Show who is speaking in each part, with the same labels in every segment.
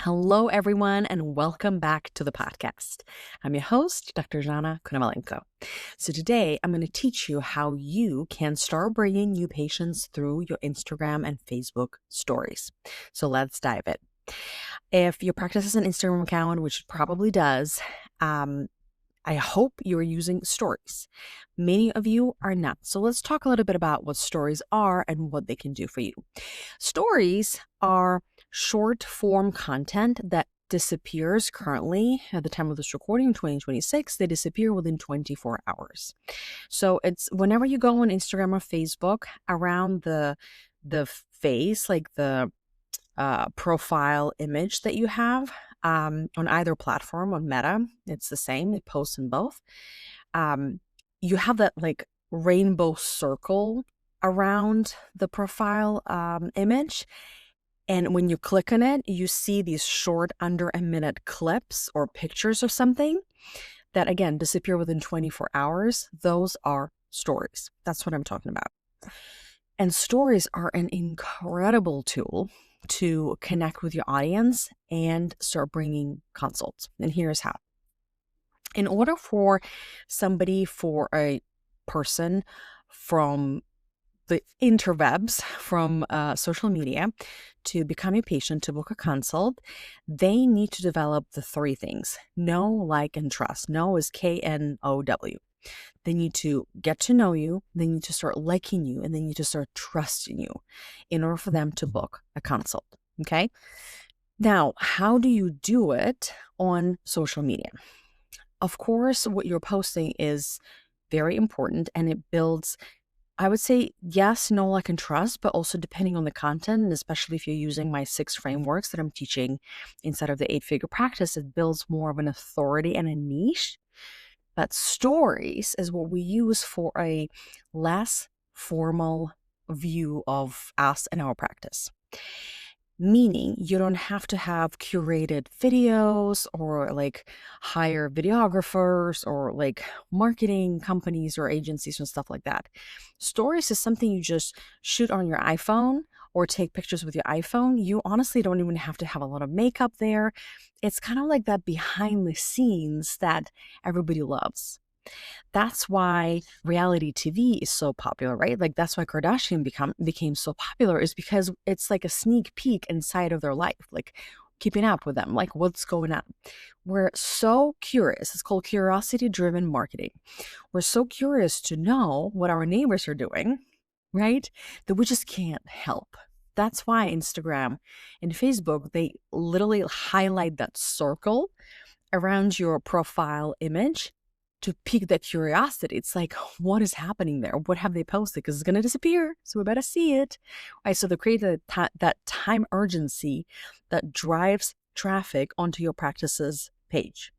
Speaker 1: Hello, everyone, and welcome back to the podcast. I'm your host, Dr. Jana Kunamalenko. So today, I'm going to teach you how you can start bringing new patients through your Instagram and Facebook stories. So let's dive in. If your practice has an Instagram account, which it probably does, I hope you're using stories. Many of you are not. So let's talk a little bit about what stories are and what they can do for you. Stories are short form content that disappears currently at the time of this recording, 2026. They disappear within 24 hours. So it's whenever you go on Instagram or Facebook, around the face, like the profile image that you have on either platform, on Meta, it's the same. It posts in both. You have that like rainbow circle around the profile image. And when you click on it, you see these short, under a minute clips or pictures or something that, again, disappear within 24 hours. Those are stories. That's what I'm talking about. And stories are an incredible tool to connect with your audience and start bringing consults. And here's how. In order for a person from the interwebs, from social media, to become a patient, to book a consult, they need to develop the three things: know, like, and trust. Know is KNOW. They need to get to know you, they need to start liking you, and they need to start trusting you in order for them to book a consult. Okay? Now, how do you do it on social media? Of course, what you're posting is very important, and it builds, I would say, yes, know, like, and trust, but also depending on the content, and especially if you're using my 6 frameworks that I'm teaching inside of the 8-figure practice, it builds more of an authority and a niche. But stories is what we use for a less formal view of us and our practice. Meaning you don't have to have curated videos or like hire videographers or like marketing companies or agencies and stuff like that. Stories is something you just shoot on your iPhone or take pictures with your iPhone. You honestly don't even have to have a lot of makeup there. It's kind of like that behind the scenes that everybody loves. That's why reality TV is so popular, right? Like that's why Kardashian became so popular, is because it's like a sneak peek inside of their life, like keeping up with them, like what's going on. We're so curious. It's called curiosity-driven marketing. We're so curious to know what our neighbors are doing, right? That we just can't help. That's why Instagram and Facebook, they literally highlight that circle around your profile image to pique that curiosity. It's like, what is happening there? What have they posted? Because it's going to disappear, so we better see it. Right, so they create that time urgency that drives traffic onto your practice's page.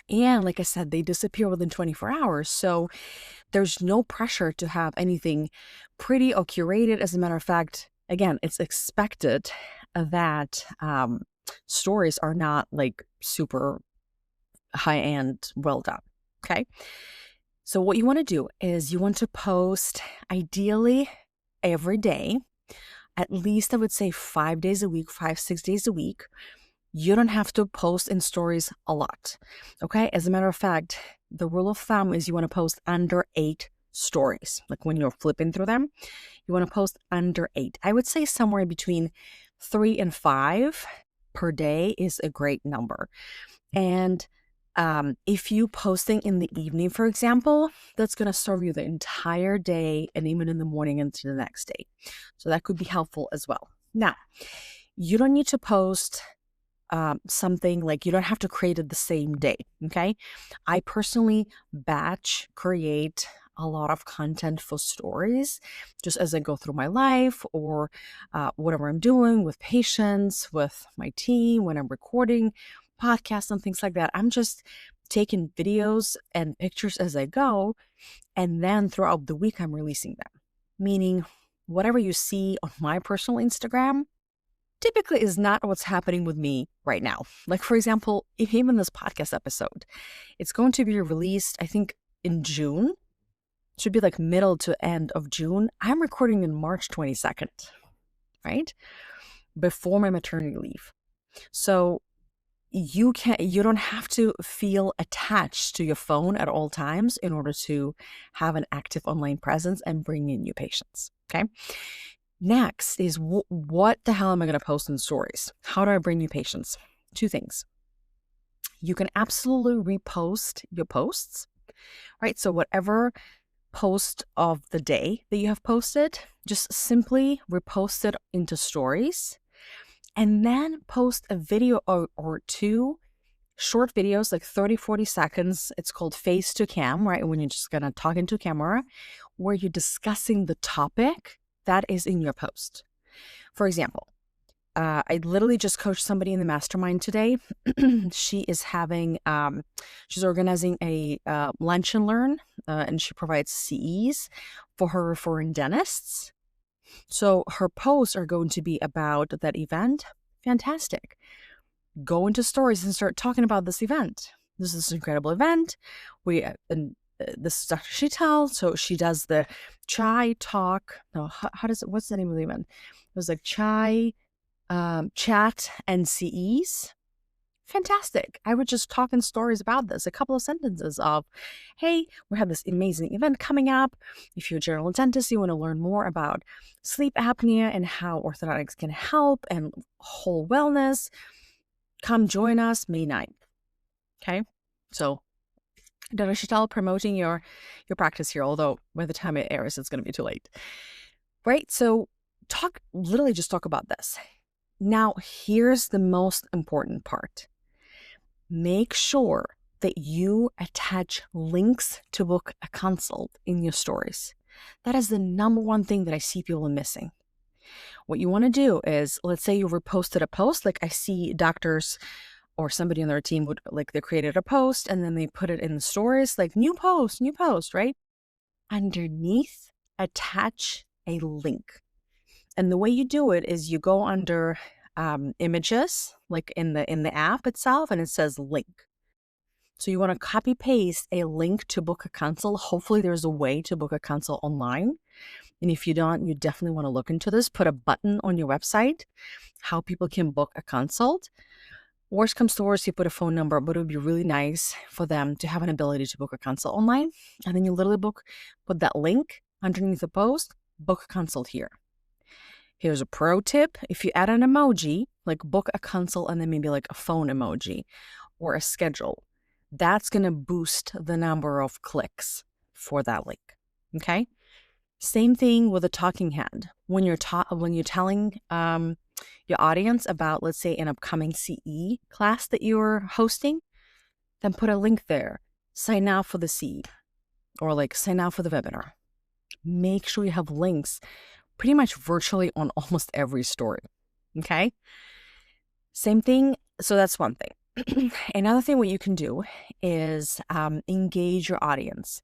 Speaker 1: And like I said, they disappear within 24 hours. So there's no pressure to have anything pretty or curated. As a matter of fact, again, it's expected that stories are not like super high-end, well done. Okay. So what you want to do is you want to post ideally every day, at least I would say 5 days a week, 5-6 days a week. You don't have to post in stories a lot. Okay. As a matter of fact, the rule of thumb is you want to post under 8 stories. Like when you're flipping through them, you want to post under 8. I would say somewhere between 3 and 5 per day is a great number. And if you posting in the evening, for example, that's going to serve you the entire day and even in the morning into the next day. So that could be helpful as well. Now, you don't need to post something like, you don't have to create it the same day. Okay. I personally batch create a lot of content for stories just as I go through my life or whatever I'm doing with patients, with my team, when I'm recording podcasts and things like that. I'm just taking videos and pictures as I go, and then throughout the week I'm releasing them. Meaning whatever you see on my personal Instagram typically is not what's happening with me right now. Like, for example, even this podcast episode, it's going to be released, I think, in June. It should be like middle to end of June. I'm recording in March 22nd, right? Before my maternity leave. So you don't have to feel attached to your phone at all times in order to have an active online presence and bring in new patients. Okay. Next is what the hell am I going to post in stories? How do I bring new patients? Two things. You can absolutely repost your posts, right? So whatever post of the day that you have posted, just simply repost it into stories and then post a video or two short videos, like 30, 40 seconds. It's called face to cam, right? When you're just going to talk into camera, where you're discussing the topic that is in your post. For example, I literally just coached somebody in the mastermind today. She is having, she's organizing a lunch and learn, and she provides CEs for her referring dentists. So her posts are going to be about that event. Fantastic. Go into stories and start talking about this event. This is an incredible event. This is Dr. Sheetal. So she does the chai talk. No, how does it? What's the name of the event? It was like chai, chat, and CEs. Fantastic. I would just talk in stories about this. A couple of sentences of, hey, we have this amazing event coming up. If you're a general dentist, you want to learn more about sleep apnea and how orthodontics can help and whole wellness, come join us May 9th. Okay. So Dr. Sheetal promoting your practice here, although by the time it airs, it's going to be too late. Right. So literally just talk about this. Now, here's the most important part. Make sure that you attach links to book a consult in your stories. That is the number one thing that I see people missing. What you want to do is, let's say you reposted a post, like I see doctors or somebody on their team would, like, they created a post and then they put it in the stories, like new post, right? Underneath, attach a link. And the way you do it is you go under images, like in the app itself, and it says link. So you want to copy paste a link to book a consult. Hopefully there's a way to book a consult online. And if you don't, you definitely want to look into this. Put a button on your website, how people can book a consult. Worst comes to worst, you put a phone number, but it would be really nice for them to have an ability to book a consult online. And then you literally put that link underneath the post, book a consult here. Here's a pro tip. If you add an emoji, like book a consult and then maybe like a phone emoji or a schedule, that's going to boost the number of clicks for that link. Okay. Same thing with a talking head. When you're telling your audience about, let's say, an upcoming CE class that you're hosting, then put a link there. Sign up for the CE or like sign up for the webinar. Make sure you have links pretty much virtually on almost every story. Okay. Same thing. So that's one thing. Another thing, what you can do is engage your audience.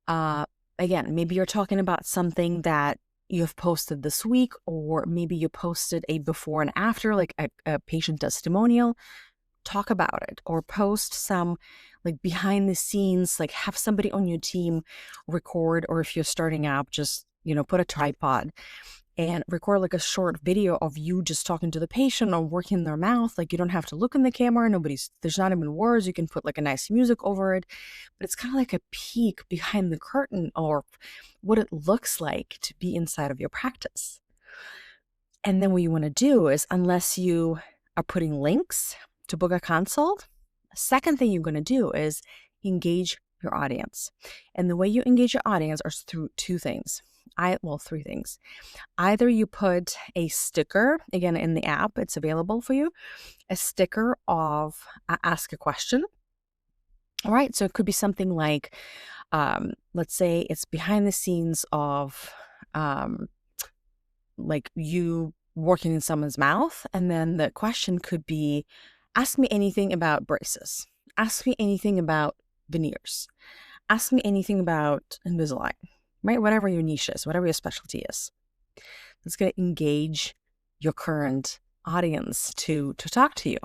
Speaker 1: Again, maybe you're talking about something that you've posted this week, or maybe you posted a before and after, like a patient testimonial. Talk about it, or post some like behind the scenes, like have somebody on your team record, or if you're starting out, just, put a tripod and record like a short video of you just talking to the patient or working their mouth. Like you don't have to look in the camera. There's not even words. You can put like a nice music over it, but it's kind of like a peek behind the curtain or what it looks like to be inside of your practice. And then what you want to do is, unless you are putting links to book a consult, the second thing you're going to do is engage your audience. And the way you engage your audience are through three things. Either you put a sticker, again, in the app, it's available for you, a sticker of ask a question. All right. So it could be something like, let's say it's behind the scenes of like you working in someone's mouth. And then the question could be, ask me anything about braces. Ask me anything about veneers. Ask me anything about Invisalign. Right? Whatever your niche is, whatever your specialty is. It's going to engage your current audience to talk to you.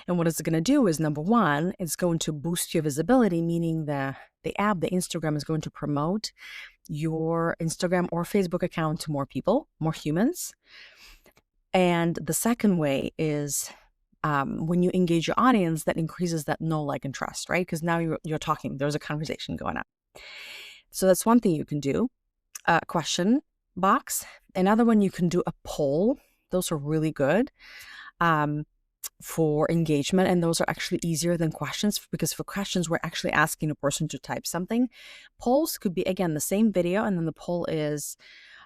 Speaker 1: And what it's going to do is, number one, it's going to boost your visibility, meaning the app, the Instagram, is going to promote your Instagram or Facebook account to more people, more humans. And the second way is when you engage your audience, that increases that know, like, and trust, right? Because now you're talking, there's a conversation going on. So that's one thing you can do. Question box. Another one, you can do a poll. Those are really good for engagement, and those are actually easier than questions, because for questions, we're actually asking a person to type something. Polls could be, again, the same video, and then the poll is,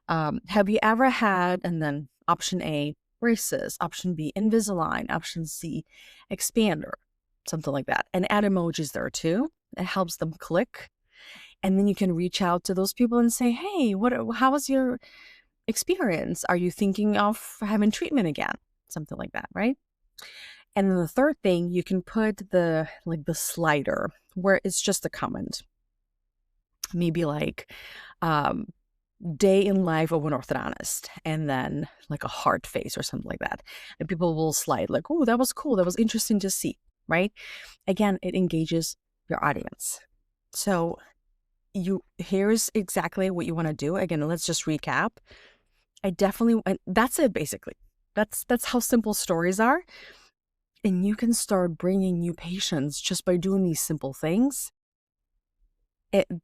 Speaker 1: have you ever had, and then option A, braces, option B, Invisalign, option C, expander, something like that. And add emojis there too. It helps them click. And then you can reach out to those people and say, hey, how was your experience? Are you thinking of having treatment again? Something like that, right? And then the third thing, you can put the slider where it's just a comment. Maybe like, day in life of an orthodontist, and then like a heart face or something like that. And people will slide like, oh, that was cool. That was interesting to see, right? Again, it engages your audience. So here's exactly what you want to do. Again, let's just recap. And that's it basically. That's how simple stories are. And you can start bringing new patients just by doing these simple things.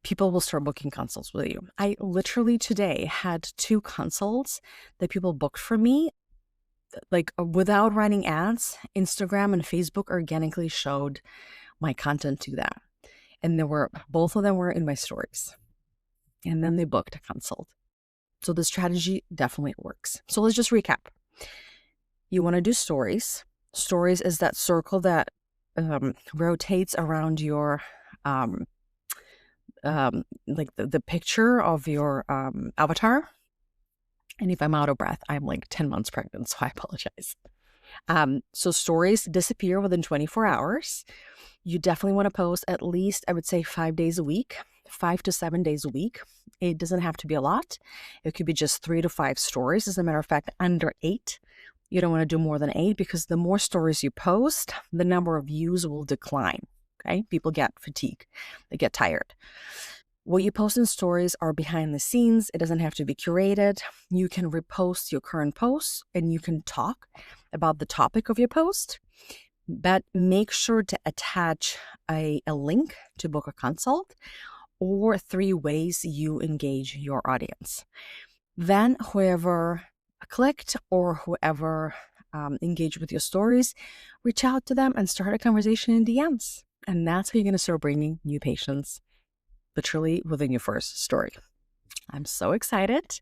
Speaker 1: People will start booking consults with you. I literally today had 2 consults that people booked for me, like without running ads. Instagram and Facebook organically showed my content to them. And both of them were in my stories. And then they booked a consult. So the strategy definitely works. So let's just recap. You want to do stories. Stories is that circle that rotates around your like the picture of your avatar. And if I'm out of breath, I'm like 10 months pregnant, so I apologize. So stories disappear within 24 hours. You definitely want to post at least, I would say, 5 days a week, 5 to 7 days a week. It doesn't have to be a lot. It could be just 3 to 5 stories. As a matter of fact, under 8. You don't want to do more than 8, because the more stories you post, the number of views will decline. Okay? People get fatigued. They get tired. What you post in stories are behind the scenes. It doesn't have to be curated. You can repost your current posts, and you can talk about the topic of your post, but make sure to attach a link to book a consult, or 3 ways you engage your audience. Then whoever clicked or whoever engaged with your stories, reach out to them and start a conversation in DMs. And that's how you're going to start bringing new patients, literally within your first story. I'm so excited.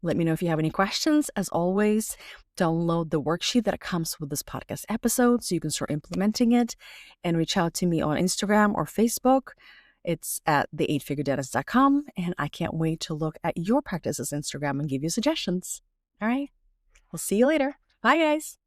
Speaker 1: Let me know if you have any questions. As always, download the worksheet that comes with this podcast episode so you can start implementing it, and reach out to me on Instagram or Facebook. It's at the8figuredentist.com, and I can't wait to look at your practice's Instagram and give you suggestions. All right. We'll see you later. Bye, guys.